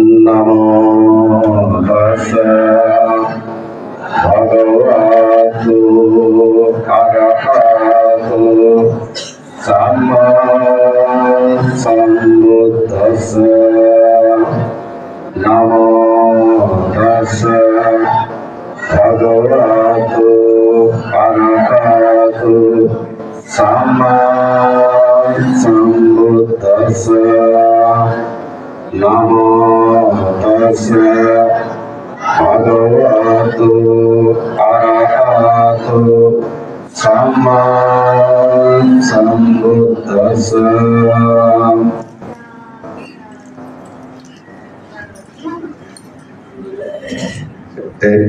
नमो तस्से भगवतो अरहतो सम्मा सम्बुद्धस्से नमो तस्से भगवतो अरहतो सम्मा सम्बुद्धस्से नमो तस्से भगवतो अरहतो सम्मा सम्बुद्धस्से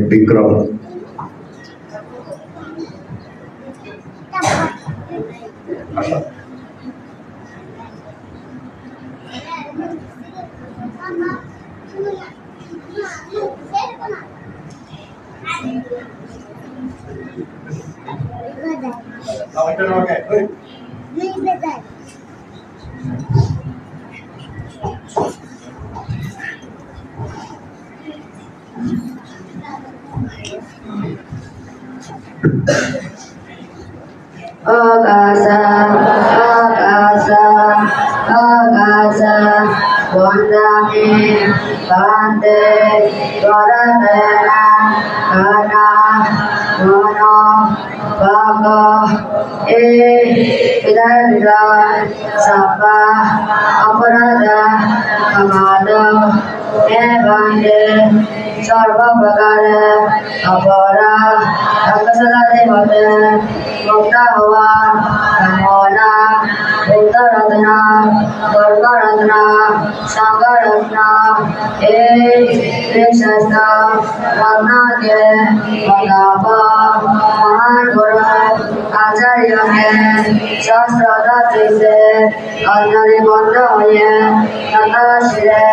Vikram Akasa, akasa, akasa, Vandami, Bande, Varadena, Kana, Mano, Bhaka, Vidavida, Sapa, Aparada, Kamada, Bande, Sarva Bhagare, Apara, Akasala Devate, Mukta Hava, Kamona, Uttaradana, Durgaradana, Sangaradana, Krishna, Ragnadye, Madhava, Mahan Guru, Acharya ke, Shastradati se, Anjali Bandha hoye, Nata Shire,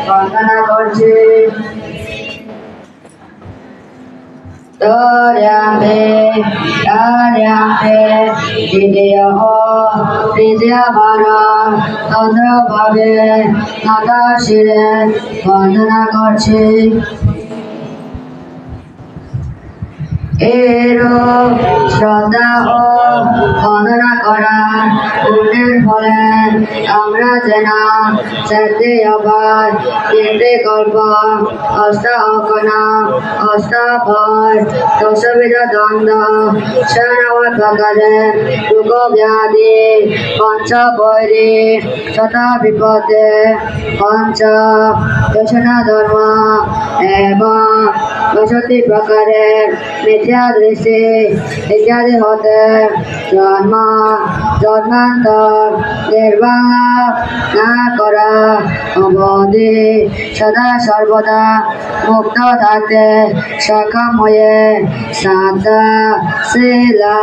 Vandana Korchi, Taryambe, Didiya ho, Didiya bhara, Tandra bhave, Nata Shire, Vandana Korchi, Ero, Shraddha o, Vandana kora, Punner phole, Amra jena, Chatti abad, Tinte kalpa, Asta akana, Asta bhar, Dosavida danda, Shanavat bhagade, Dugo vyadi, Pancha bhairi, Shata vipade, Pancha, Dashana dharma, Eva, Vashati prakare, Mithya drishti, Ityadi hote, Janma, Janmantar, Nirvana, Nakara, Abodhi, Sada Sarvada, Mukta Dhate, Shakamoye, Santa, Sila,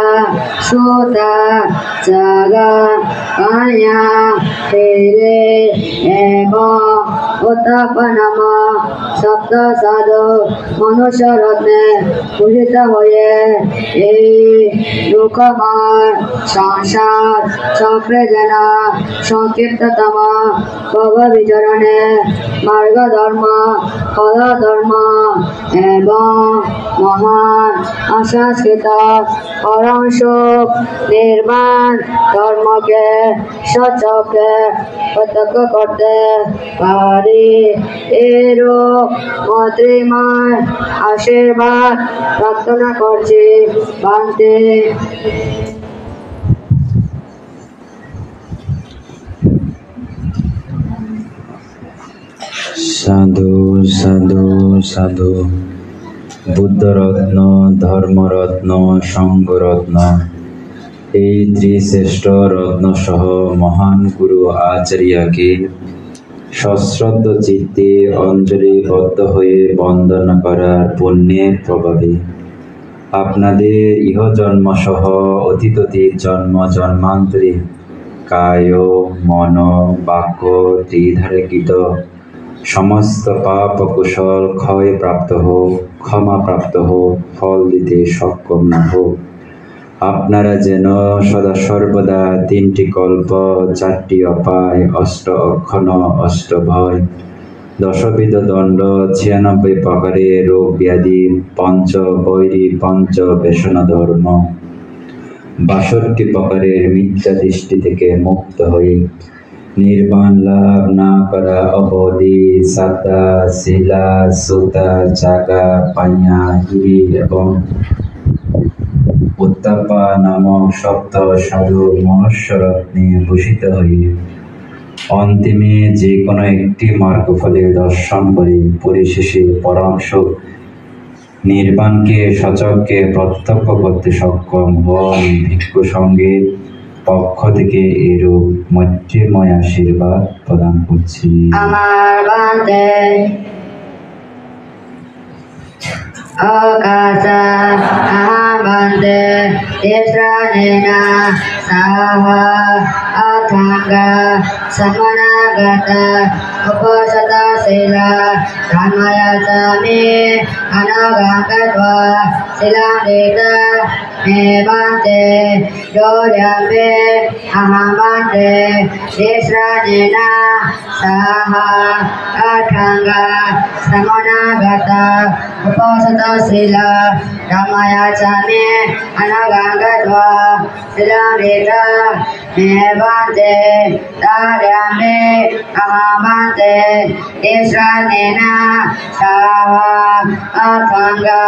Sutta, Jaga, Kanya, Hiri, Ema, Uttapanama, Sapta Sadhu, Manusya Ratne, Pujita Hoye, Lukamar, Sansar, Sakrajana, Sankirtatama, Bhava Vijarane, Marga Dharma, Kala Dharma, Ebam, Mahan, Asanskita, Param Shuk, Nirman, Dharma ke, Satya ke, Pataka Karte, Pari, Ero, Matriman, Ashirvad, Praktana Korchi, Bante, সাধু সাধু সাধু বুদ্ধরত্ন ধর্মরত্ন সঙ্গরত্ন এই ত্রিশ্রেষ্ঠ রত্ন সহ মহান গুরু আচার্যকে সশ্রদ্ধ চিত্তে অঞ্জলিবদ্ধ হয়ে বন্দনা করার পুণ্যের প্রভাবে আপনাদের ইহজন্ম সহ অতীত জন্ম জন্মান্তরে কায় মন বাক্য ত্রিধারে কৃত সমস্ত পাপ কুশল ক্ষয় প্রাপ্ত হোক, ক্ষমা প্রাপ্ত হোক, ফল দিতে সক্ষম না হোক। আপনারা যেন সদা সর্বদা 3টি কল্প, 4টি অপায়, 8 অক্ষণ, 8 ভয়, 10বিধ দণ্ড, 96 প্রকারের রোগ ব্যাধি, 5 বৈরী, 5 ব্যসন ধর্ম, 62 প্রকারের মিথ্যা দৃষ্টি থেকে মুক্ত হয়ে নির্বাণ লাভ না করা অবধি সাদা, শিলা, সুতা, জাগা, পাইয়া, হিরি এবং উত্তাপা নামক সপ্ত সাধু মনুষ্যরত্নে ভূষিত হয়ে অন্তিমে যে কোনো একটি মার্গফলে দর্শন করে পরিশেষে পরম সুখ নির্বাণকে সচক্ষে প্রত্যক্ষ করতে সক্ষম হন। ভিক্ষু সঙ্গের পক্ষ থেকে এরূপ মৈত্রীময় আশীর্বাদ প্রদান করছি। আমার বান্তে অকাশা আহাবান্তে তিস্রাণেনা সাহা আথাঙ্গা সমনাগতা উপসতা শিলা রামায়া চামি অনাগাঙ্গত্বা শিলামৃতা হে বান্তে দোর্যামে আহাবান্তে তিস্রাণেনা সাহা আথাঙ্গা সমনাগতা উপসতা শিলা রামায়া চামি অনাগাঙ্গত্বা শিলামৃতা হে বান্তে দোর্যামে আহাবান্তে তিস্রাণেনা সাহা আথাঙ্গা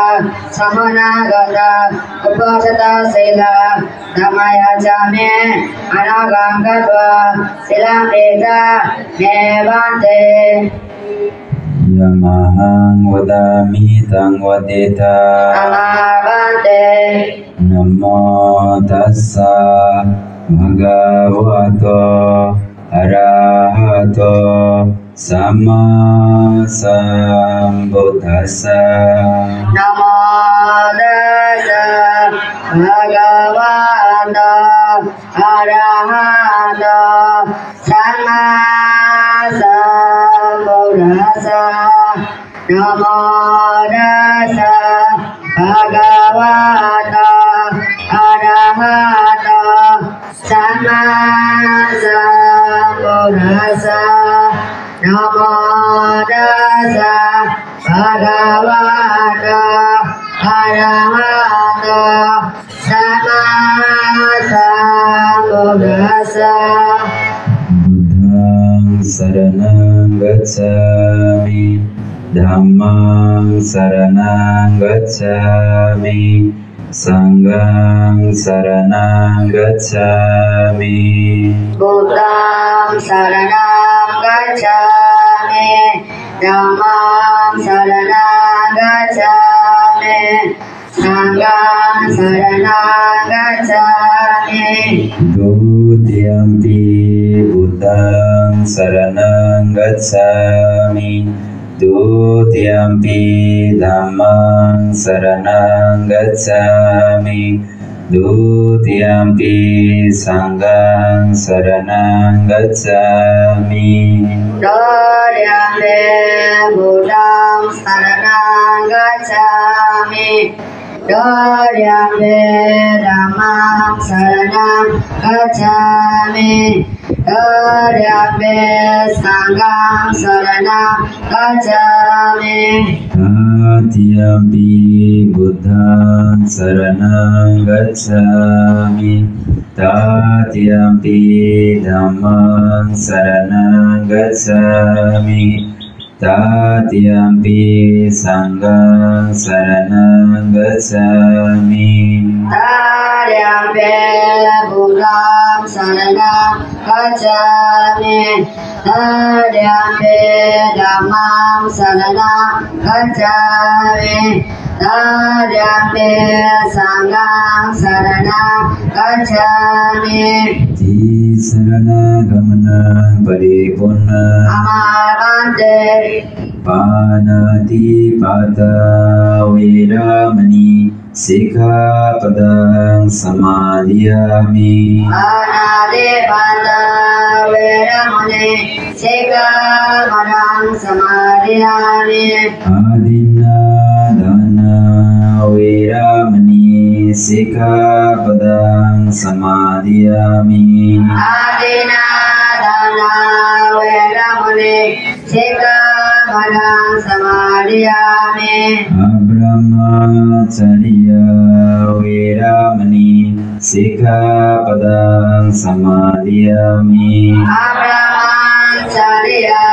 সমনাগতা উপসতা শিলা রামায়া চামি অনাগাঙ্গত্বা শিলামৃতা হে Bhante. Yamahang vadami tang vadeta. আমার Bhante Namo tassa bhagavato arahato samma sambuddhassa. নমো তাস্সা ভগবতো আরহাতো সাম্মা সাম্বুদ্ধাস্সা। নমো তাস্সা ভগবতো আরহাতো সাম্মা সাম্বুদ্ধাস্সা। নমো তাস্সা ভগবতো আরহাতো Samaa সাম্বুদ্ধাস্সা। Buddhang saranang gacchami, Dhammang saranang gacchami, Sanghang saranang gacchami. Buddham saranam gacchami, Dhammam saranam gacchami, Sangham saranam gacchami. Dutiyampi Buddhang saranang gacchami, Dutiyampi Dhammang saranang gacchami, Dutiyampi Sanghang saranang gacchami. Dodhyampe Buddham saranam gacchami, Dodhyampe Dhammam saranam gacchami, Dodhyampe Sangham saranam gacchami. Tatiyampi Buddhang saranang gacchami, Tatiyampi Dhammang saranang gacchami, Tatiyampi Sanghang saranang gacchami. Dodhyampe Buddham saranam gacchami, Dodhyampe Dhammam saranam gacchami, Dodhyampe Sangham saranam gacchami. Tisarana gamana paripurna আমার Bhante Panati pata viramani Sikkhapadang samadhiyami. Anadipata veramani sikkhapadang samadhiyami. Adinadana veramani sikkhapadang samadhiyami. Adinadana veramani sikkhapadang samadhiyami. Abrahmacharya veramani sikkhapadang samadhiyami. Abrahmacharya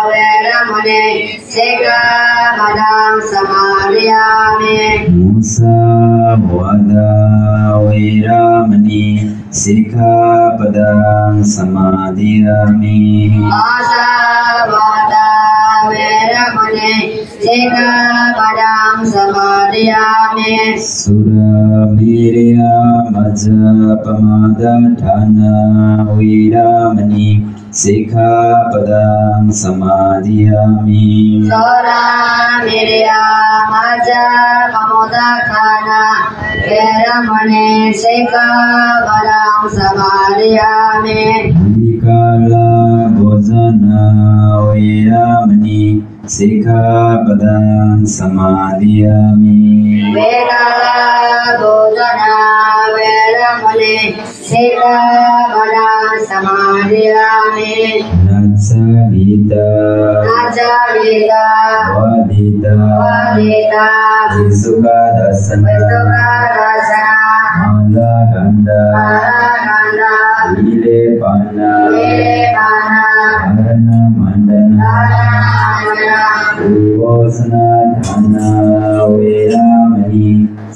veramani sikkhapadang samadhiyami. Musavada veramani sikkhapadang samadhiyami. Asavada veramani sikkhapadang samadhiyami. Suravirya majapamadatthana veramani sikkhapadang samadhiyami. Suravirya majapamadatthana veramani sikkhapadang samadhiyami. Vikala bhojana veramani sikkhapadang samadhiyami. Vikala bhojana veramani sikkhapadang samadhiyami. Nachalita Najalita vadita vadita visukadasana Vesukadasana malaganda Araganda vilepana Vilepana arana mandana Dharanamana Vivosana dhana veramani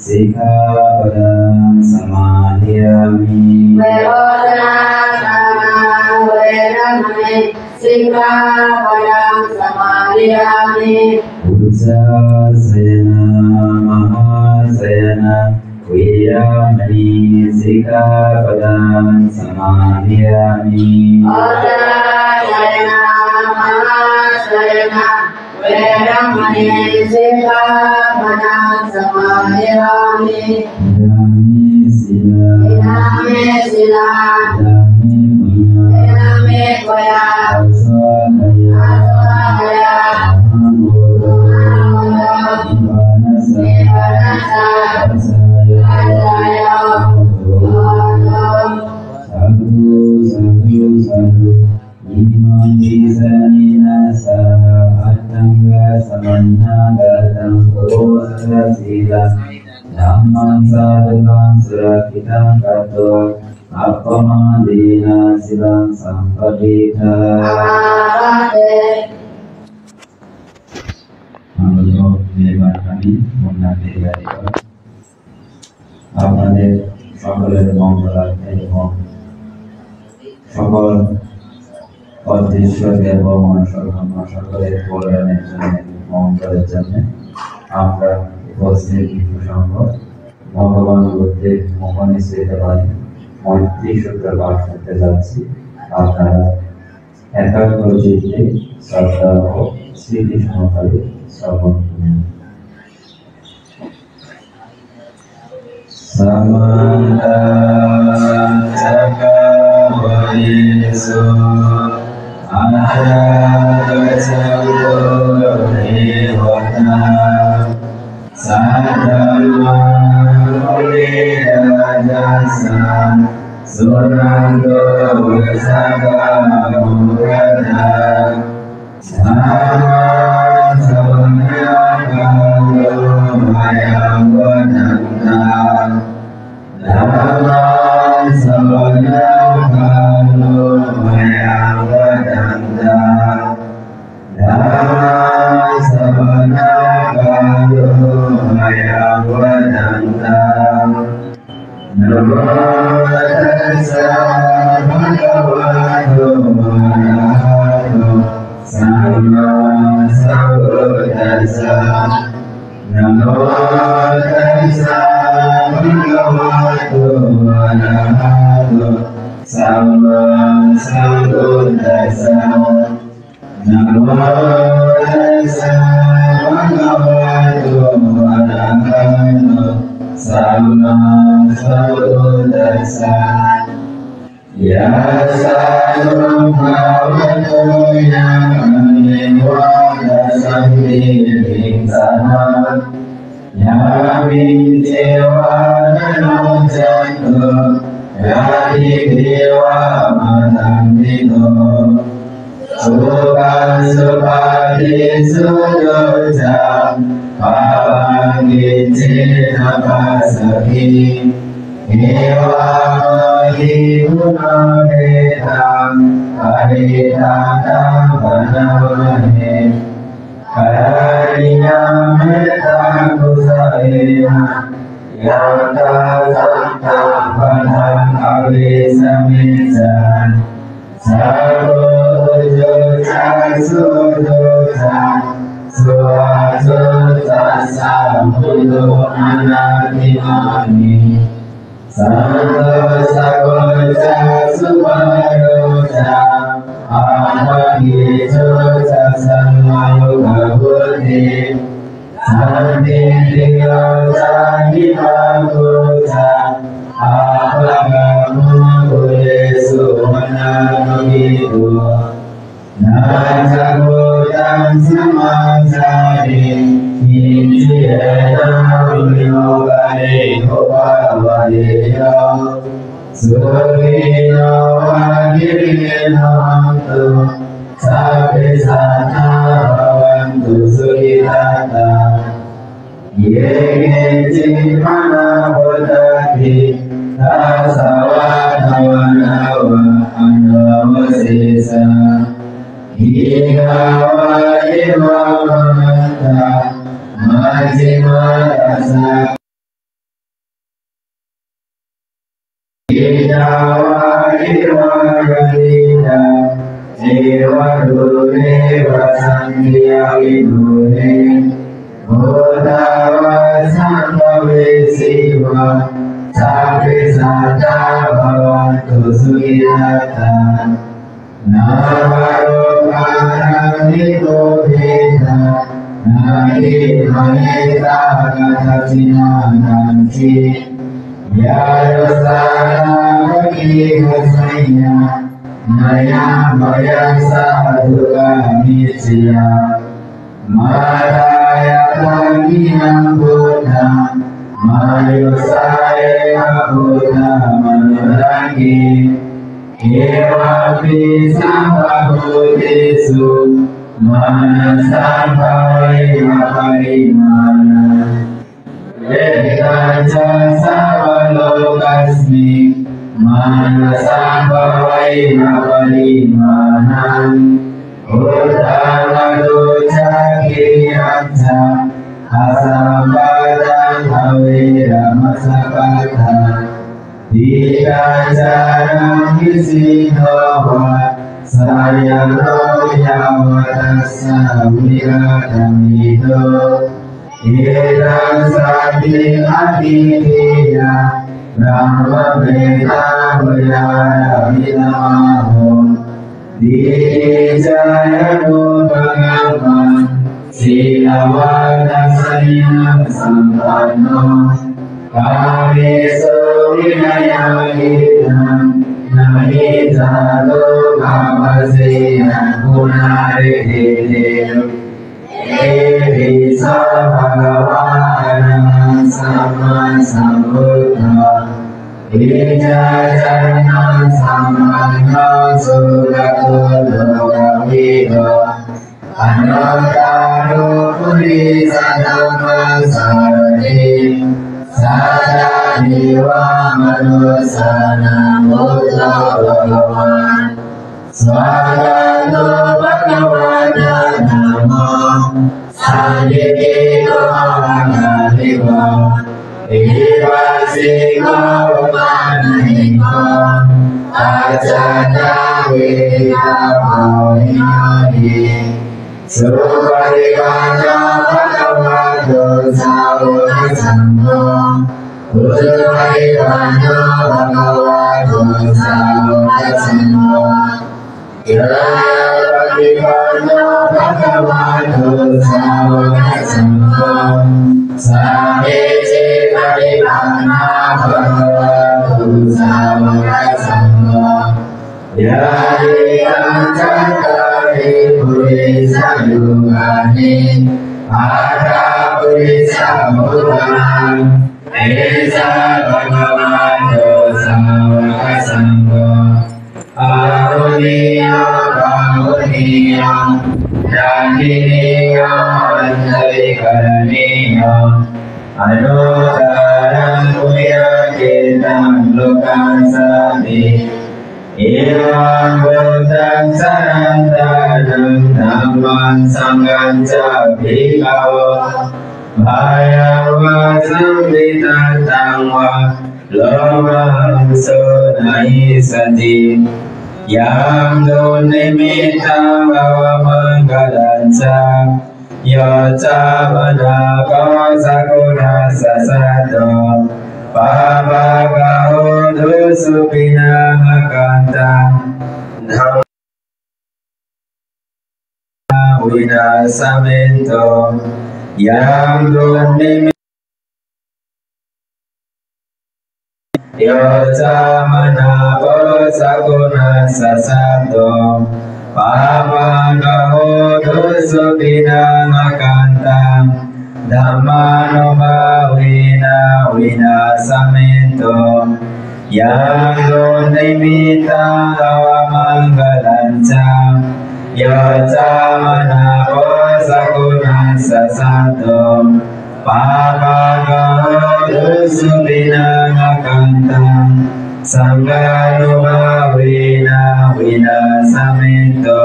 sikkhapadang samadhiyami. Vivosana dhana veramani sikkhapadang samadhiyami. Ujjasena mahasena veramani sikkhapadang samadhiyami. Asayana mahasayana veramani sikkhapadang samadhiyami. Dami sila Iname sila dami punya Iname koya aswadaya Aswadaya mahamoda ibanasa Nivanasa asaya Asaya sadhu sadhu sadhu imam disaninasa attanga samannagatam kosala sila dhammam sadhukam surakhitam katva appamadena silang sampadita. Menurut নির্মাণ kami menanti dari আপনাদের সকলের মঙ্গলার্থে এবং সকল অদৃশ্য দেব মনুষ্য সকলের কল্যাণের জন্য মঙ্গলের জন্য আমরা উপস্থিত সংঘ ভগবান বুদ্ধের মুখনিসৃত বাণী মৈত্রী সূত্র পাঠ করতে যাচ্ছি। আপনারা একাগ্র চিত্তে শ্রদ্ধা ও স্মৃতি সহকারে শ্রবণ করুন। Samanta Chakavarisu Anaragacchato Devata Sadharma Murirajasa Suranto Visabhamukata Dhamma Savanakalo Mayamvananta Dhamma Savanakalo Mayamvananta Dhamma Savanakalo Mayamvananta Namo Tassa Bhagavato Arahato Samma Sambuddhassa Namo Tassa Bhagavato Arahato Samma Sambuddhassa Namo Tassa Bhagavato Arahato Sama Sambuddhassa. Yasa Bhagavato Yamaniwada Sambidinsana Yami Dewa Nanojanto Yadi Dewa Madamino Suka Supati Sudoja Pavangi Cina Pasaki Ewa Mohi Guna Vedam Karitata Vanamane Karaniya Metta Kusaya Yanta Santa Vanam Avisamisa Sarvo Josa Sudosa Suasosa Sambuddho Anatimani Santo Sakoja Suparoja Amagi Josa Samayoga Buddhi Santi Diyosa Hipagoja Apagamu Buddhesu Mananogidu Najagodam Samasari Injiyena Vinogare Hopavaleya Surino Vagirino Hantu Sabe Sana Bhavantu Suhitata Yege Jimana Bodhati Tasavadavanawa Anavasesa Higawa Eva Mamata Majima Rasa Higawa Eva Gadita Eva Dure Vasangya Vidure Bodhava Sambhave Siva Sabe Sata Bhavantu Suhitata Navaro Paramito Veda Nadi Maneta Katachina Nanti Yadasana Bhakti Hasaya Naya Maya Sadhuka Nitya Madaya Tagina Buddha Mayosaya Buddha Manurangi Ewa Pisambhabudesu Manasambhai Maharimana Vedaja Savalokasmi Manasambhai Maharimana Uddhavado Chakiriyamcha Asambhadam Havera Masakatha Dikajaram Visinoha Sayano Yavatasa Viratamido Edam Sati Aditya Brahma Veda Vyara Vinamaho Dijayano Bhagavan Silavadasayam Sampanno Kameso Vinayahidam Nahitado Bhavasena Gunarehidem Evi Bhagavanam Sama Sambuddha Vijayanam Samanam Sugato Lokavido Anotaro Puri Sadama Sarati Sadadiva Manusana Buddha Bhagavan Swagato Bhagavata Namo Sandhikito Bhagavadiva Ivasiko Upanahiko Acata Veda Bhavinahi Suparikanda Bhagavato Savuna Sangho Usuparikanda Bhagavato Savuna Sangho Kirayapatipanda Bhagavato Savuna Sangho Sabe Chita Paripurna Bhagavato Savaka Sangho Yadikam Cattari Purisa Yugani Adha Purisa Bhuvanam Esa Bhagavato Savaka Sangho Ahuniya Bahuniya Jahiniya Anjalikaraniya Anuttaram Punya Kirtam Lokan Sati Evam Buddham Sarantanam Dhamman Sangham Bhikkhavo Bhayavasam Vitattam Va Lomam Sunai Sati Yam Dunimittam Vavamangalanca Yaca Manaka Sakura Sasato Pavagaho Dusupina Makanta Dhamma Vinasamento Yam Dunimittam Yaca Manaka Sakura Sasato Pavagaho Dusupina Makanta Dhammanubhavena Vinasamento Yam Dunimittam Vavamangalanca Yaca Manaka Sakura Sasato Pavagaho Dusupina Makanta Sanghanubhavena Vinasamento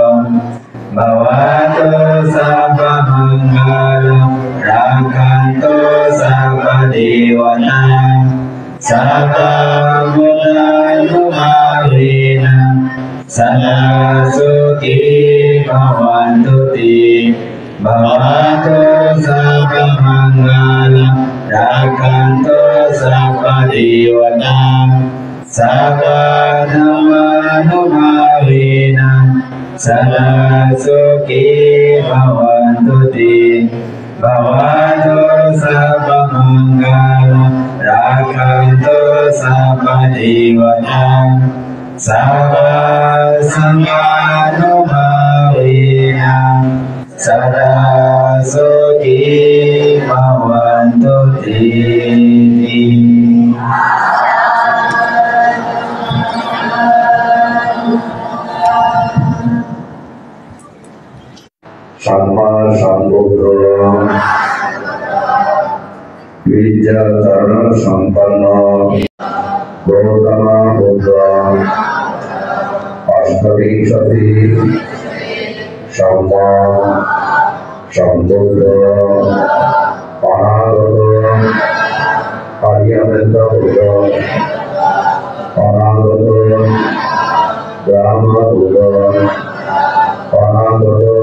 Bhavato Sabba Mangalam Rakhanto Sabba Devata Sabba Buddhanubhavena Sada Sukhi Bhavantu Te Bhavato Sabba Mangalam Rakhanto Sabba Devata Sabba Dhammanubhavena Sada Sukhi Bhavantu Te Bhavato Sabba Mangalam Rakhanto Sabba Devata Sabba Sanghanubhavena Sada Sukhi Bhavantu Te Samma Sambuddho Vijjatana Sampanna Gautama Buddha Ashtavinsati Samma Sambuddho Anagata Aryamenta Buddha Anagata Brahma Buddha Anagata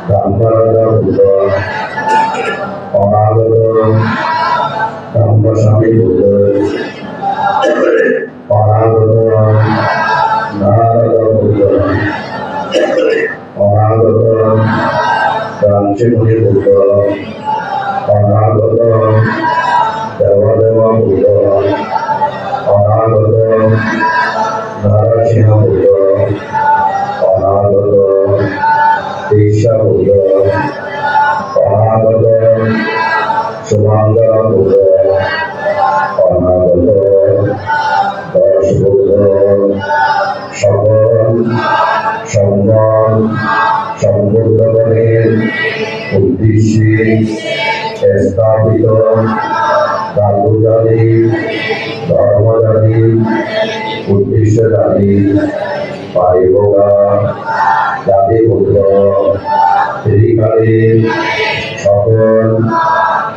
Dhammarada Buddha Anagata Dhammasami Buddha Anagata Narada Buddha Anagata Ramchimuni Buddha Anagata Devadeva Buddha Anagata Narasimha Buddha Anagata Desha Buddha Anagata Sumangala Buddha Anagata Das Buddha Sabam Sambam Sambuddhavane Uddhishi Estapito Dhaludani Dharmadani Uddhishadani Parivoga Jadi Putra Trikali Sabon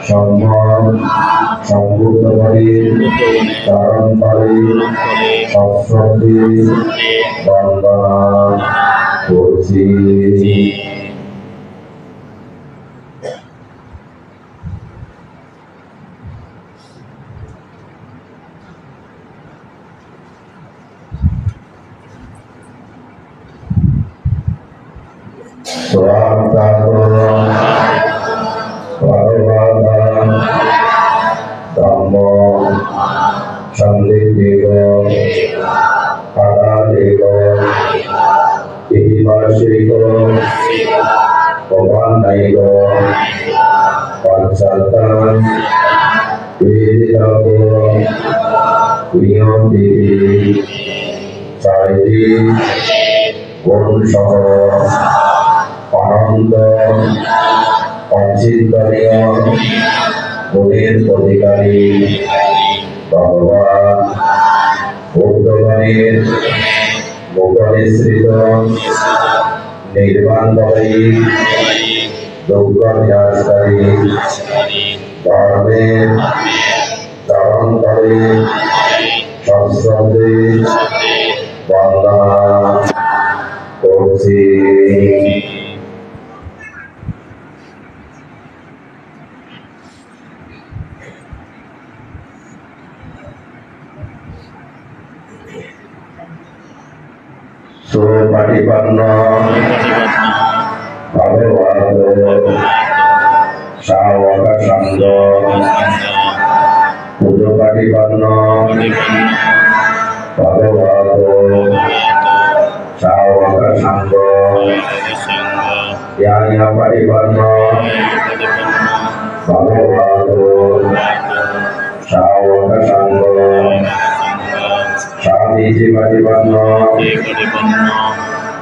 Sambam Sambuddhavane Dharampari Saswati Bandana Kursi Swamata, Bhagavata, শ্রীক পবনাইক পঞ্চাতন বেদিতক নিয়ম বিধি চারিটি গুণ সহ অনন্ত অচিন্তনীয় গুণের অধিকারী ভগবান বুদ্ধগণের মুখনিসৃত নির্বাণকারী দুঃখ বিনাশকারী ধর্মের চরণতলে সশ্রদ্ধে বন্দনা করছি। সুপাটিপন্ন ভগবত শাবক সঙ্গ পুজোপাটিপন্ন ভগবত শাবক সঙ্গ জ্ঞানীপাটিপন্ন ভগবত শাবক সঙ্গ স্বামীজি পাটিপন্ন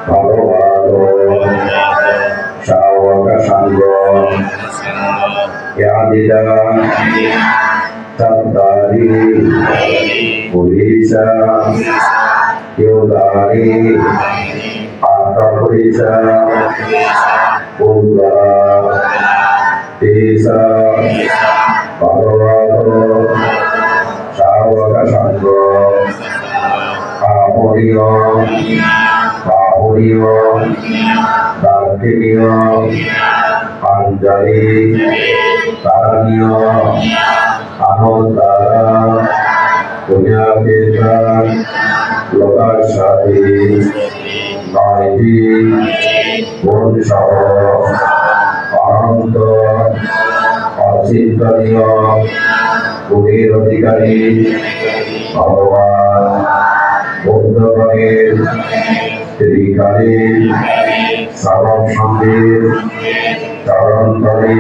ভগবত শাবক সঙ্গ জ্ঞানীরা তত্তারি পুরীশা যোগারি আত্মপুরীশা পুরা তেসা ভগবত শাবক সঙ্গ কাপুরীয় বাহুরীয় দার্ঘিনীয় পাঞ্জালি কারণীয় আনন্দারা পুণ্যকেতা লোকাসাদী নয়টি গুণ সহ অনন্ত অচিন্তনীয় গুণের অধিকারী ভগবান বুদ্ধগণের ত্রিকালের শ্রবণ সঙ্গের চরণতলে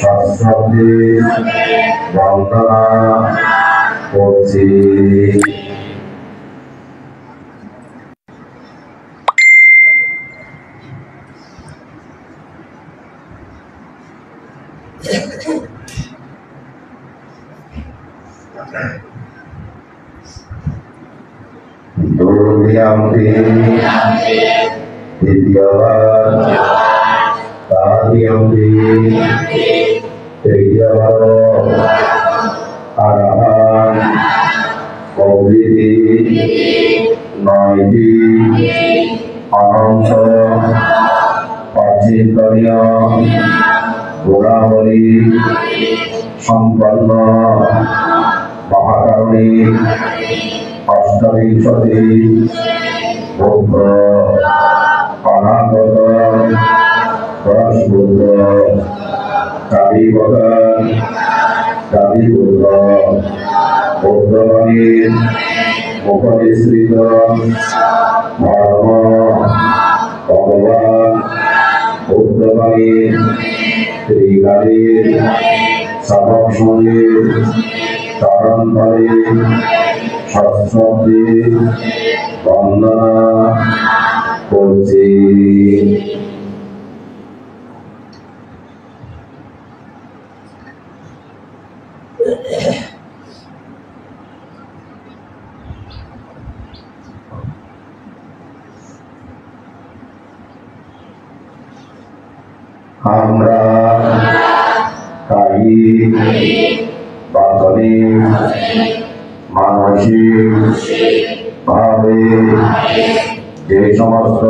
সশ্রদ্ধে বন্দনা করছি। দুর্বিয়ান্তি দ্বিতীয়বার তাদিয়ান্তি তৃতীয়বার আরাহান প্রভৃতি নয়টি অনন্ত অচিন্তনীয় গুণাবলী সম্পন্ন মহাকারণী অষ্টবিংশতি বুদ্ধ অনাগত দশ বুদ্ধ কাবিবগান কাবি বুদ্ধ বুদ্ধগণের মুখনিসৃত ধর্ম ভগবান বুদ্ধগণের ত্রিকালের শ্রবণ সঙ্গের চরণতলে সশ্রদ্ধে বন্দনা করছি। আমরা কায়িক বাচনে মানসিক ভাবে যে সমস্ত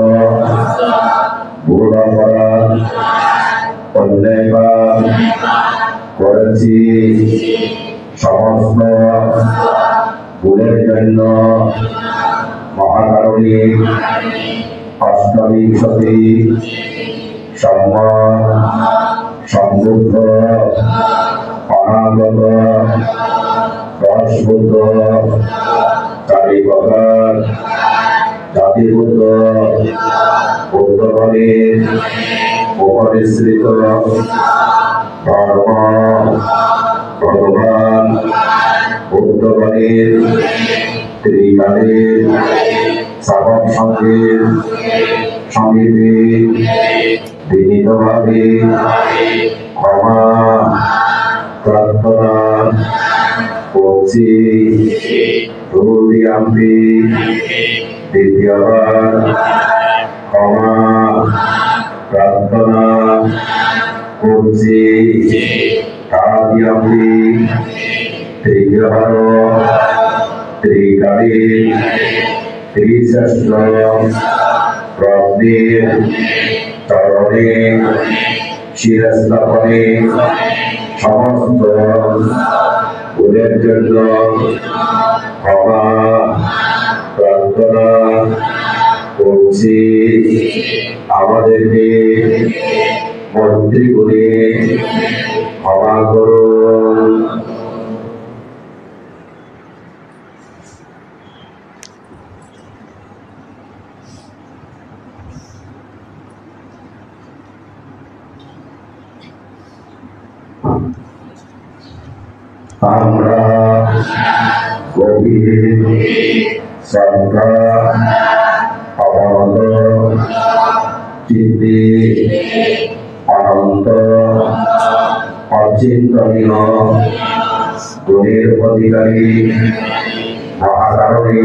ভুল অপরাধ অন্যায় করেছি সমস্ত ভুলের জন্য মহাকারণী অষ্টবিংশতি সম্মান সমৃদ্ধ অনাগত দশ বুদ্ধ কালীবগান জাতিবুদ্ধ বুদ্ধবাণী উপনিশ্রিত ধর্ম ভগবান বুদ্ধবাণীর ত্রিকালের সাধক সঙ্গের সমীপে বিনীতভাবে ক্ষমা প্রার্থনা করছি। যদি আমি দ্বিতীয়বার ক্ষমা প্রার্থনা করছি, তাই আমি তৃতীয়বার ত্রিকালে ত্রিশ্রেষ্ঠ প্রভুর চরণে শিরস্থাপনে সমস্ত ভুলের জন্য ক্ষমা প্রার্থনা করছি। আমাদেরকে মন্ত্রী বলে ক্ষমা করুন। আমরা গভীর শ্রদ্ধা অবনত চিত্তে অনন্ত অচিন্তনীয় গুণের অধিকারী মহাকারণে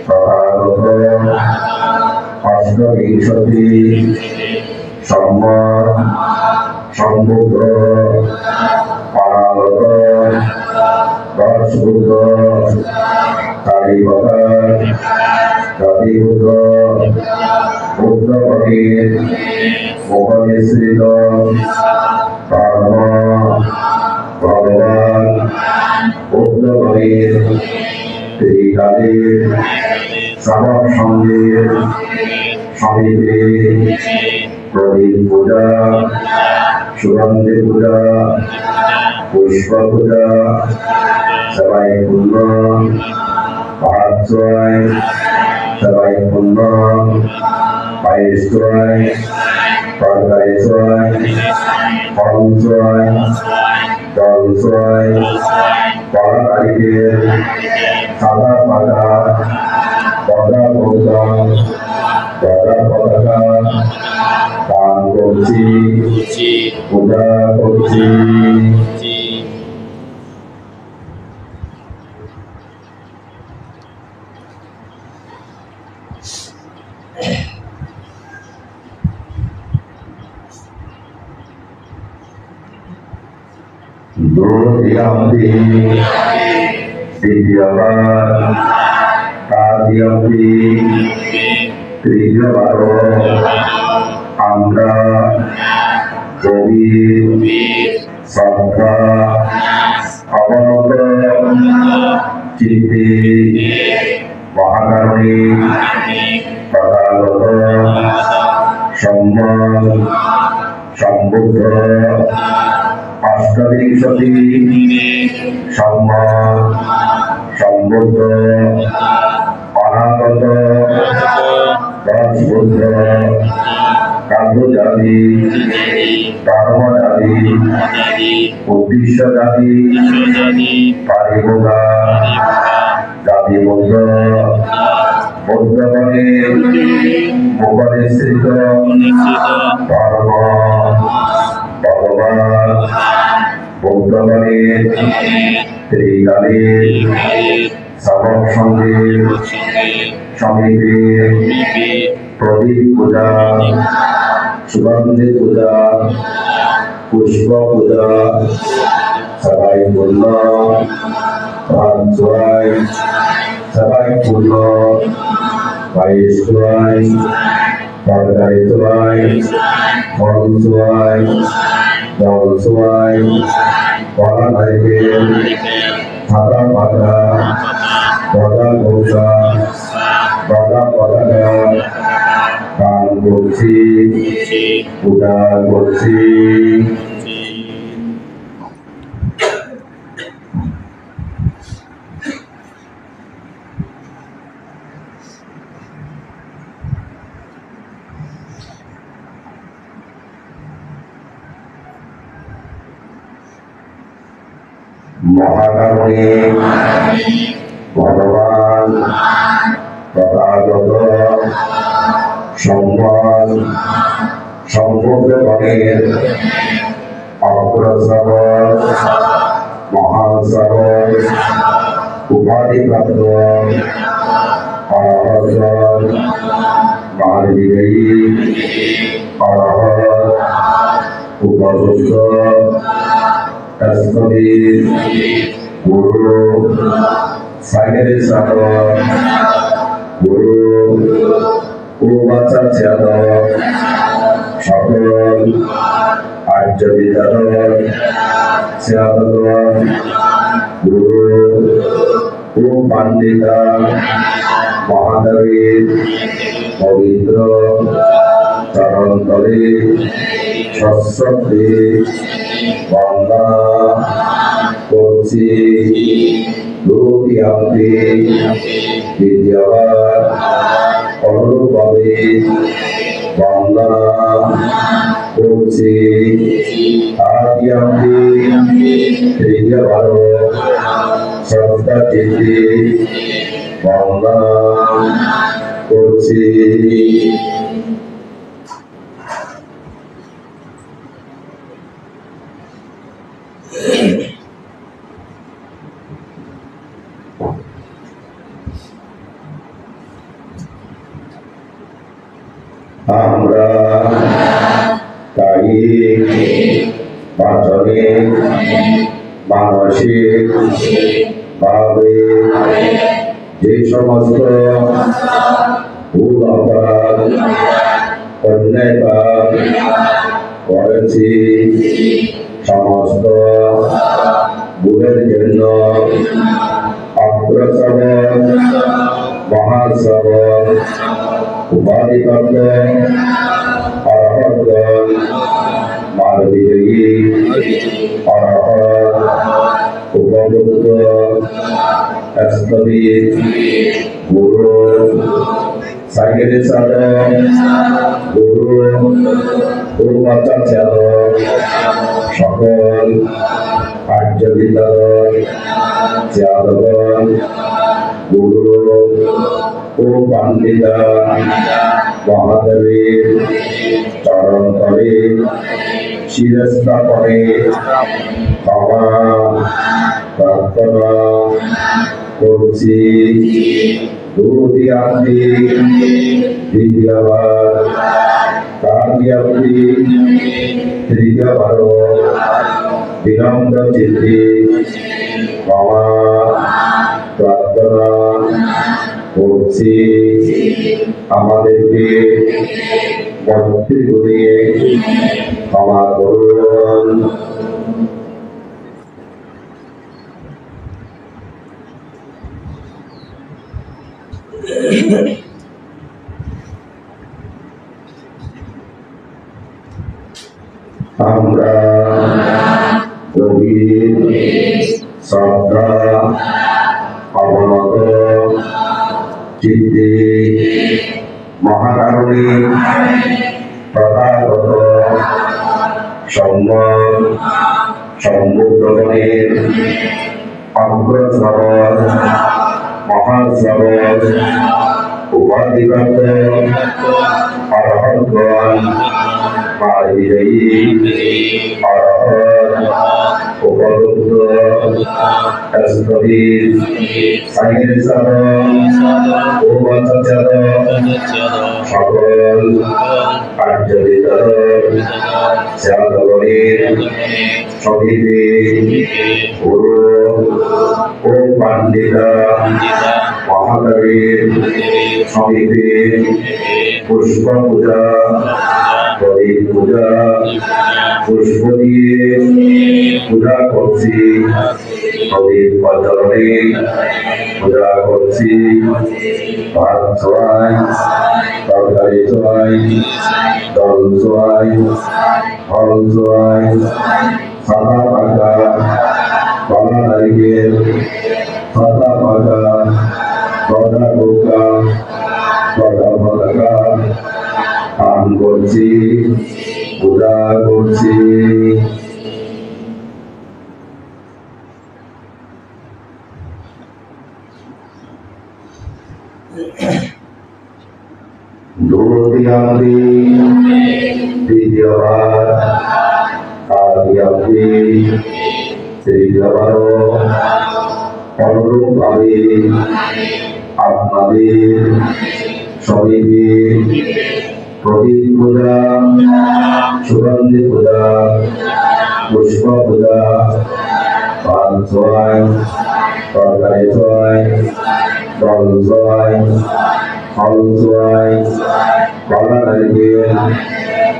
তথাগত অষ্টবিংশতি সম্মত সম্বুদ্ধ অনাগত দশ বুদ্ধ কালীবতার জাতিবুদ্ধ বুদ্ধগণের উপনিশ্রিত ধর্ম ভগবান বুদ্ধগণের ত্রিকালের সাধক সঙ্গের সমীপে প্রদীপ পূজা সুগন্ধি পূজা পুষ্প পূজা সবাই পূর্ণ ভাত চয় সবাই পূর্ণ পায়েস চয় তরকারি চয় ফল চয় জল চয় কড়া নারিকেল সাদা পাতা পদা পৌধা পদা পতাকা দান করছি পূজা করছি। দুর্দিয়ান্তি দ্বিতীয়বার তাদিয়ান্তি তৃতীয়বার আমরা গভীর শ্রদ্ধা অবনত চিত্তে মহাকারণে তথাগত সম্মত সম্বুদ্ধ অষ্টবিংশতি সম্মত সম্বুদ্ধ অনাগত দশ বুদ্ধ কাব্যজাতি ধর্মজাতি উদ্দেশ্য জাতি পারিবোগা জাতি বৌদ্ধ বৌদ্ধগণের উপনিশ্রিত ধর্ম ভগবান বুদ্ধগণের ত্রিকালের সাধক সঙ্গের সমীপে প্রদীপ পূজা সুগন্ধি পূজা পুষ্প পূজা সবাই পূর্ণ ভাত চয় সবাই পূর্ণ পায়েস চয় তরকারি চয় ফল চয় জল চয় কড়া নারিকেল সাদা পাতা পদা পৌধা পদা পতাকা দান করছি পূজা করছি। মহাকারণে ভগবান তথাগত সম্পদ সম্পদের অগ্রসর মহাসর উপাধিপ্রাপ্ত অরহত মহাবিজয়ী অরহত উপযুক্ত তস্কবীর গুরু সাগরে সাগর গুরু উপাচার্য সকল আর্য বিদ্যাধর শ্যাদর গুরু ও পাণ্ডিতা মহাদেবের পবিত্র চরণতলে সশ্রদ্ধে বন্দনা করছি। দুতিয়ান্তে দ্বিতীয়বার অনুরূপভাবে বন্দনা করছি। আদিয়ান্তে তৃতীয়বার শ্রদ্ধা চিত্তে বন্দনা করছি। আমরা কায়িক বাচনে মানসিক ভাবে যে সমস্ত ভুল অপরাধ অন্যায় পাপ করেছি সমস্ত ভুলের জন্য অগ্রসর মহাসর উপাধিপ্রাপ্ত অরহতগণ মার্গবিজয়ী অরহত উপযুক্ত তস্কবীর গুরু সাগরে সাগর গুরু উপাচার্য সকল আর্য বিদ্যাধর যাদবগণ গুরু ও পাণ্ডিতা মহাদেবের চরণতলে শিরস্থাপনে ক্ষমা প্রার্থনা করছি। দুতিয়ান্তে দ্বিতীয়বার তৃতীয়ান্তে তৃতীয়বার বিনম্র চিত্তে ক্ষমা প্রার্থনা করছি। আমাদেরকে ভক্তি করিয়ে ক্ষমা করুন। আমরা গভীর শ্রদ্ধা অবনত চিত্তে মহাকারণে তথাগত সম্বুদ্ধগণের অগ্রসর মহাসর উপাধিপ্রাপ্ত অরহতগণ মার্গবিজয়ী অরহত উপযুক্ত তস্কবীর সাগরে সাগর উপাচার্য সকল আর্য বিদ্যাধর শ্যাদগণের সহিতে গুরু ও পাণ্ডিতা মহাদেবের সহিতে পুষ্প পূজা প্রদীপ পূজা পুষ্প দিয়ে পূজা করছি। প্রদীপ প্রজ্বলনে পূজা করছি। ভাত চড়াই তরকারি চড়াই জল চড়াই ফল চড়াই সাদা পাকা কলা নারিকেল সাদা পাকা গদা গোকা গদা পতাকা পান করছি পূজা করছি। দ্বিতীয়ান্তি তৃতীয়বার তৃতীয়ান্তি তৃতীয়বার অনুরূপভাবে আপনাদের শরীরে প্রদীপ পূজা, সুগন্ধি পূজা, পুষ্প পূজা, পান ছোঁয়াই, তরকারি ছোঁয়াই, জল ছোঁয়াই, ফল ছোঁয়াই, কলা নারিকেল,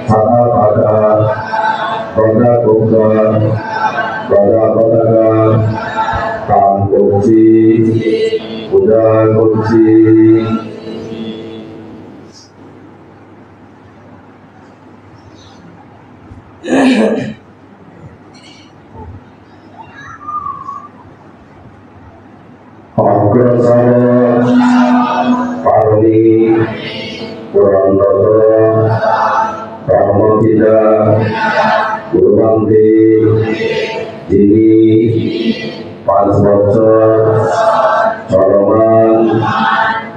সাদা পাতা, গজা গোপা, গজা পতাকা দান করছি, পূজা করছি। অগ্রসর পারণী পুরন্দর ধর্মপিতা গুরুবন্দে যিনি 5 বছর চলমান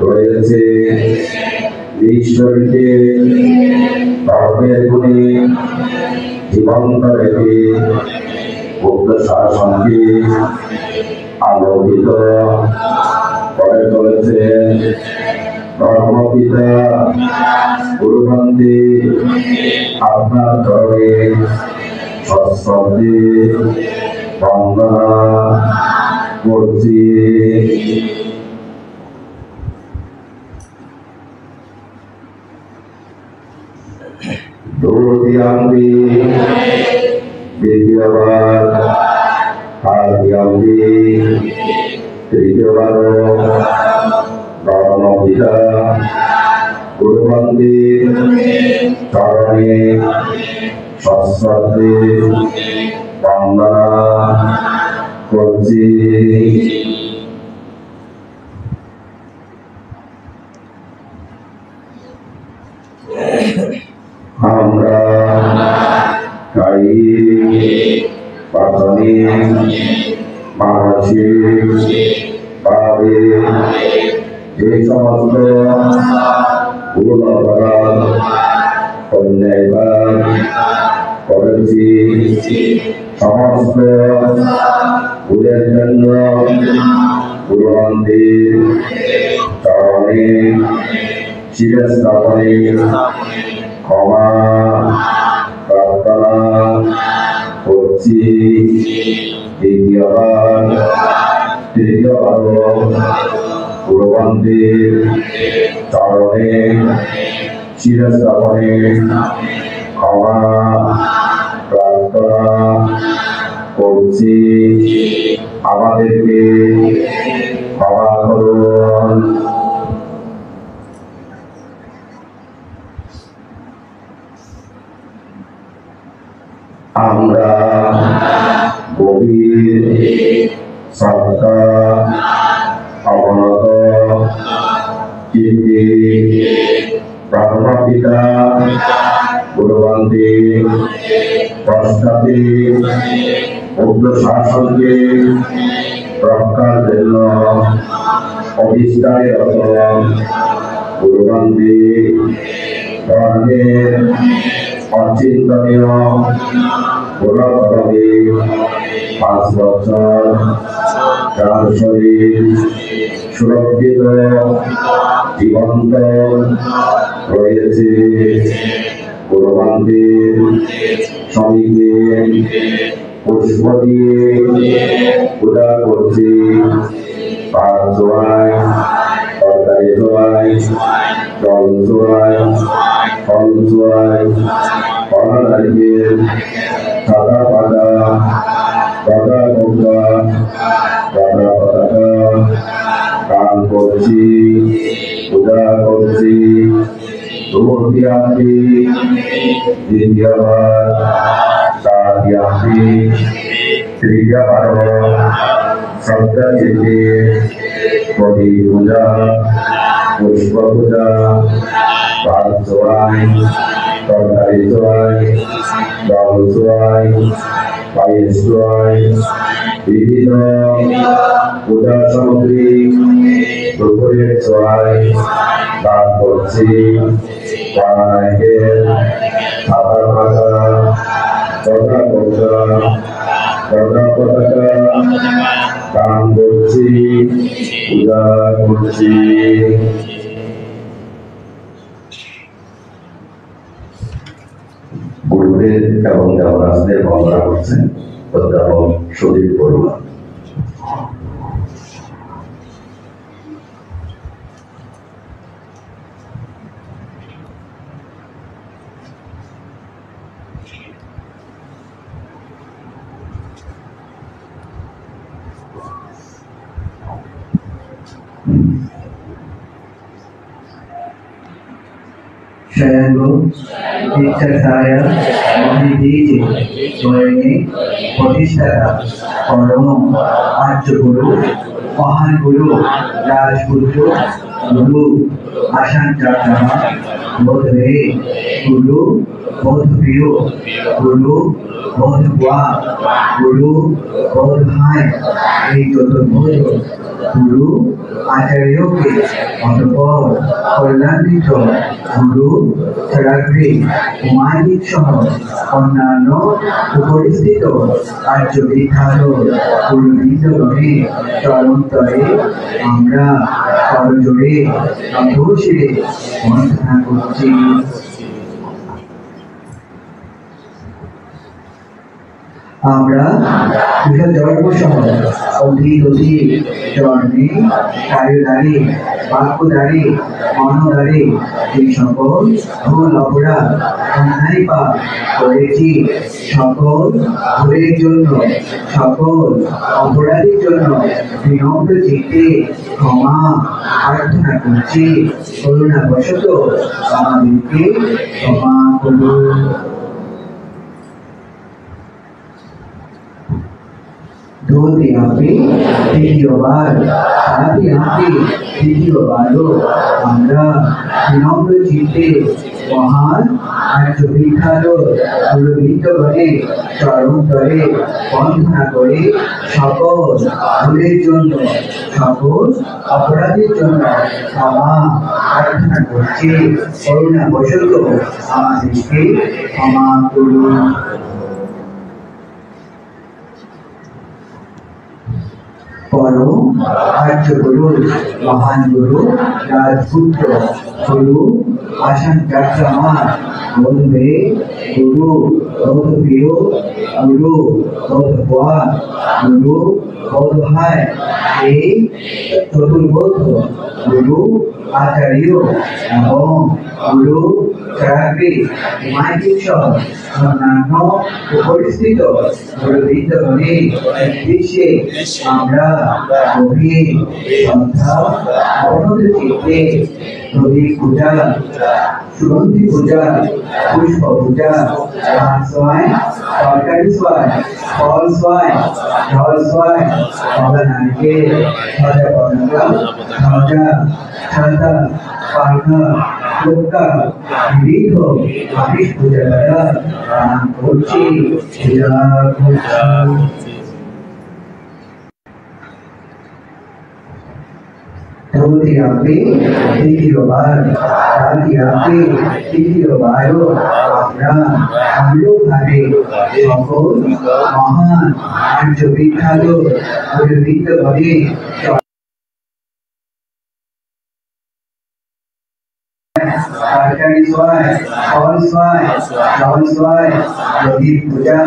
রয়েছে, ঈশ্বরকে ধর্মের গুণে জীবন্ত রেখে বুদ্ধ শাসনকে আলোকিত করে চলেছেন। ধর্মপিতা গুরুবন্দে আপনার চরণে সশ্রদ্ধে বন্দনা করছি। দ্বিতীয়ান্তি দ্বিতীয়বার তৃতীয়ান্তি তৃতীয়বার ধর্মপিতা গুরুবন্দে চরণে সশ্রদ্ধে বন্দনা করছি। আমরা কায়িক, বাচনিক, মানসিক ভাবে যে সমস্ত ভুল অপরাধ অন্যায়ভাব করেছি, সমস্ত ভুলের জন্য গুরুবন্দের চরণে শিরস্থাপনে ক্ষমা প্রার্থনা করছি। দ্বিতীয়বার তৃতীয়বার গুরুবন্দের চরণে শিরস্থাপনে ক্ষমা প্রার্থনা করছি। আমাদেরকে ক্ষমা করুন। আমরা গভীর শ্রদ্ধা অবনত চিত্তে ব্রহ্মপিতা গুরুবন্দে পশ্চাতে বুদ্ধ শাসনকে রক্ষার জন্য অধিষ্ঠায়রত গুরুবন্দে ধর্মের অচিন্তনীয় পুরোভাবে 5 বছর যার শরীর সুরক্ষিত জীবন্ত রয়েছে, গুরুবন্দের সমীপে পুষ্প দিয়ে পূজা করছি। ভাত ছোঁয়াই, তরকারি ছোঁয়াই, জল ছোঁয়াই, ফল ছোঁয়াই, কলা নারিকেল, সাদা পাতা, গজা গোপা, গজা পতাকা দান করছি, পূজা করছি। দ্বিতীয়ান্তি দ্বিতীয়বার তৃতীয়ান্তি তৃতীয়বার শ্রদ্ধা চিত্তে প্রদীপ পূজা, পুষ্প পূজা, ভাত ছোঁয়াই, তরকারি ছোঁয়াই, জল ছোঁয়াই, পায়েস ছোঁয়াই, বিভিন্ন পূজা সামগ্রী দুপুরের ছোঁয়ায় দান করছি বানানাইকের সাদা পাতা সাদা পতাকা দান করছি পূজা করছি। গুরুদেব এবং দেবরাজদের বন্দনা করছেন অধ্যাপক সুদীপ বড়ুয়া। शयंगो दीक्षासाय महीदीजे स्वयं प्रतिष्ठा परम आर्य गुरु महान गुरु राजपुत्र गुरु आशान चाचा बोधवे गुरु बोधप्रिय गुरु बोधवा गुरु बोधभाई चतुर्भुज गुरु आचार्य के অতঃপর কল্যাণিত গুরু চরাগ্রে উমাদিক সহ অন্যান্য উপরিস্থিত আর্য বিখ্যাত গুরুবৃন্দগণে চরণতলে আমরা করজোড়ে অধোষিরে বন্দনা করছি। আমরা জন্ম সহ অধিক জন্মে কার্যদারে বাক্যদারে মনোদারে এই সকল ভুল অপরাধ অন্যায় পাপ করেছি সকল ভুলের জন্য সকল অপরাধের জন্য বিনম্র চিত্তে ক্ষমা প্রার্থনা করছি। করুণাবশত আমাদেরকে ক্ষমা করুন। ধোতে আপনি দ্বিতীয়বার হাতে হাতে দ্বিতীয়বারও আমরা বিনম্র চিত্তে মহান আর্য বিখ্যাত গুরুবৃন্দগণে চরণতলে বন্দনা করে সকল ভুলের জন্য সকল অপরাধের জন্য ক্ষমা প্রার্থনা করছি। করুণাবশত আমাদেরকে ক্ষমা করুন। परम आर्य गुरु महान गुरु राजपुत्र गुरु आशान चाचा बोधवे गुरु बोधप्रिय गुरु बोधवा गुरु बोधभाई এই চতুর্ভুজ গুরু আচার্য এবং গুরু চরাগ্রে উমাদিক সহ অন্যান্য উপরিস্থিত গুরুবৃন্দগণে উদ্দেশ্যে আমরা গভীর শ্রদ্ধা অবনত চিত্তে প্রদীপ পূজা সুগন্ধি পূজা পুষ্প পূজা ভাত সোয়াই তরকারি সোয়াই ফল সোয়াই জল সোয়াই সাদা নারকেল সাদা পতাকা ধ্বজা ছাতা পাখা টোকা বিবিধ আমিষ পূজা দ্বারা দান করছি পূজা করছি। ধরতে আপনি দ্বিতীয়বার রাতে আপনি তৃতীয়বারও আমরা ভাবে সকল মহান আর্য বিখ্যাত গুরুবৃন্দগণে তরকারি সোয়াই ফল সোয়াই জল সোয়াই প্রদীপ পূজা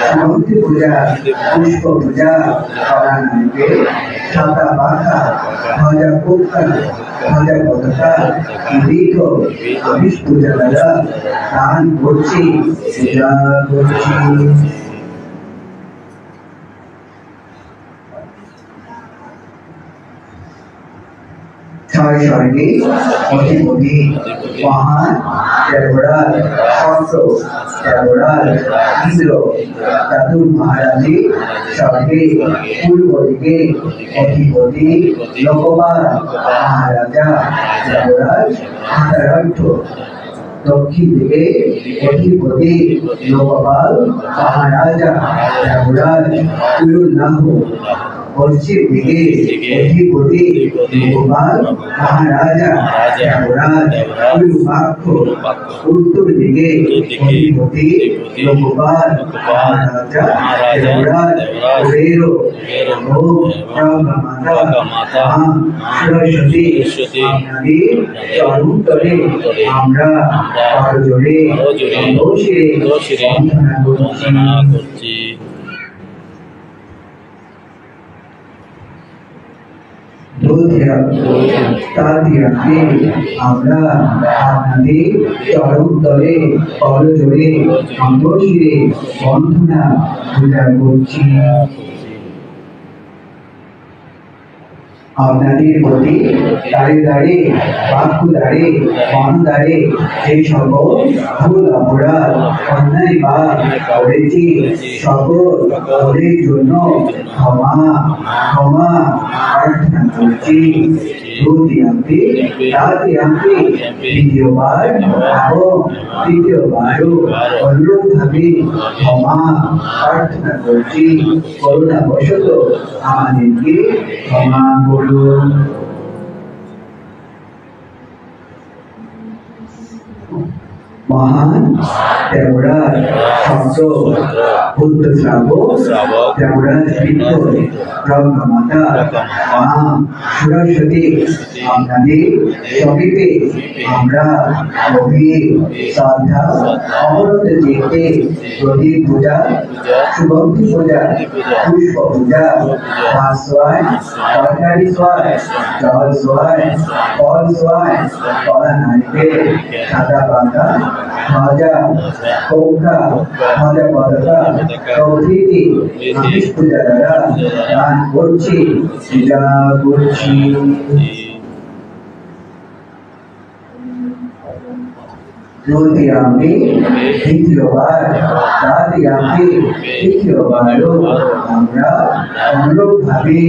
সুগন্ধি পূজা পুষ্প পূজা করা নারকেল সাদা পাখা ধ্বজা পোকা ধ্বজা পতাকা বিবিধ আমিষ পূজা দ্বারা দান করছি পূজা করছি। ছয় স্বর্গে অধিপতি মহান দেবরাজ চন্দ্র দেবরাজ ইন্দ্র চাতুর মহারাজে স্বর্গে পূর্ব দিকে অধিপতি লোকপাল মহারাজা দেবরাজ হাতারার্থ দক্ষিণ দিকে অধিপতি লোকপাল মহারাজা দেবরাজ কুলুল্লাহ পশ্চিম দিকে অধিপতি ভগবান মহারাজা দেবরাজ বিরূপাক্ষ, উত্তর দিকে অধিপতি ভগবান মহারাজা দেবরাজ কুবের, এবং ব্রহ্মমাতা মা সরস্বতী আপনাদের চরণতলে আমরা করজোড়ে নমস্কারে বন্দনা করছি। আমরা আপনাদের চরণতলে করজোড়ে নমস্কারে বন্দনা করছি। আপনাদের প্রতি দাঁড়ে দাঁড়ে বাক্য দাঁড়ে মন দাঁড়ে যে সকল ভুল অপরাধ অন্যায় বা করেছি সকল ভুলের জন্য ক্ষমা ক্ষমা প্রার্থনা করছি। দ্বিতীয়তে দ্বিতীয়বার এবং তৃতীয়বারও অনুরূপভাবে ক্ষমা প্রার্থনা করছি। করুণাবশত আমাদেরকে ক্ষমা করুন। মহান দেবরাজ শব্দ বুদ্ধ শ্রাবক দেবরাজ বিদ্যুৎ ব্রহ্মমাতা মা সরস্বতী আপনাদের সমীপে আমরা গভীর শ্রদ্ধা অবরত চিত্তে প্রদীপ পূজা, সুগন্ধি পূজা, পুষ্প পূজা, ভাত সোয়ায়, তরকারি সোয়ায়, জল সোয়ায়, ফল সোয়ায়, কলা নারকেল, সাদা পাতা, ভাজা, কৌকা, ভাজা পতাকা প্রভৃতি আমিষ পূজা দ্বারা দান করছি, পূজা করছি। দ্বিতীয়বার তৃতীয়বারও আমরা অনুরূপভাবে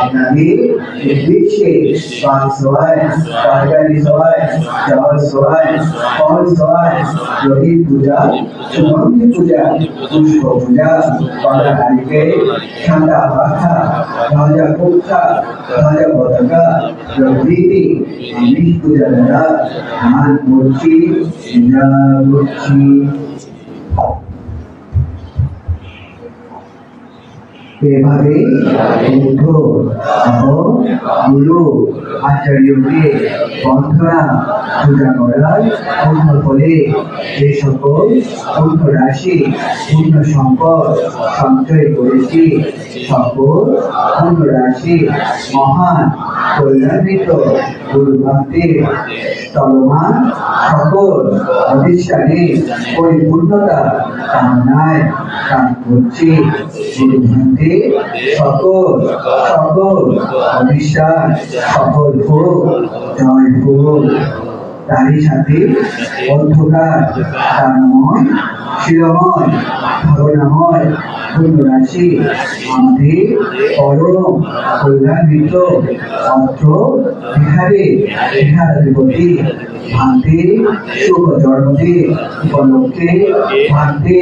আপনাদের উদ্দেশ্যে পান সোয়ায়, তরকারি সোয়ায়, জল সোয়ায়, ফল সোয়ায়, প্রদীপ পূজা, সুগন্ধি পূজা, পুষ্প পূজা, কলা নারকেল, সাদা পাতা, ভাজা কৌকা, ভাজা পতাকা প্রভৃতি আমিষ পূজা দ্বারা দান করছি, পূজা করছি। এভাবে বুদ্ধ এবং গুরু আচার্যকে বন্ধনা পূজা করার পূর্ণ ফলে যে সকল পূর্ণ রাশি পূর্ণ সম্পদ সঞ্চয় করেছি সকল পূর্ণ রাশি মহান কল্যাণিত গুরু ভক্তের চলমান সকল প্রতিষ্ঠানে পরিপূর্ণতা কামনায় কাজ করছি। গুরু ভক্তি সকল সকল প্রতিষ্ঠান সফল হোক, জয় হোক। তারই সাথে অন্ধকার তারময় শিরময় ভাবনাময় পূর্ণ রাশি আমাদের পরম কল্যাণিত অর্থ বিহারে বিহারাধিপতি ভান্তে শুভ জন্মতে উপলক্ষে ভান্তে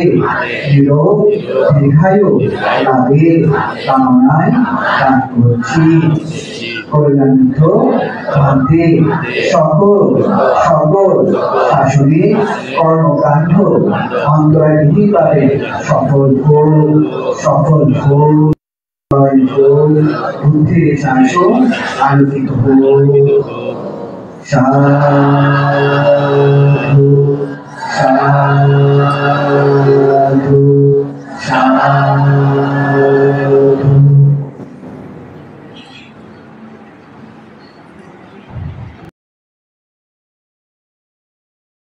নিরোগ দীর্ঘায়ু লাভের কামনায় দান করছি। কল্যাণিত ভান্তে সকল সকল শাসনে কর্মকাণ্ড অন্তরাবিহীনভাবে সফল হোক, সফল হোক, বুদ্ধির শাসন আলোকিত হোক।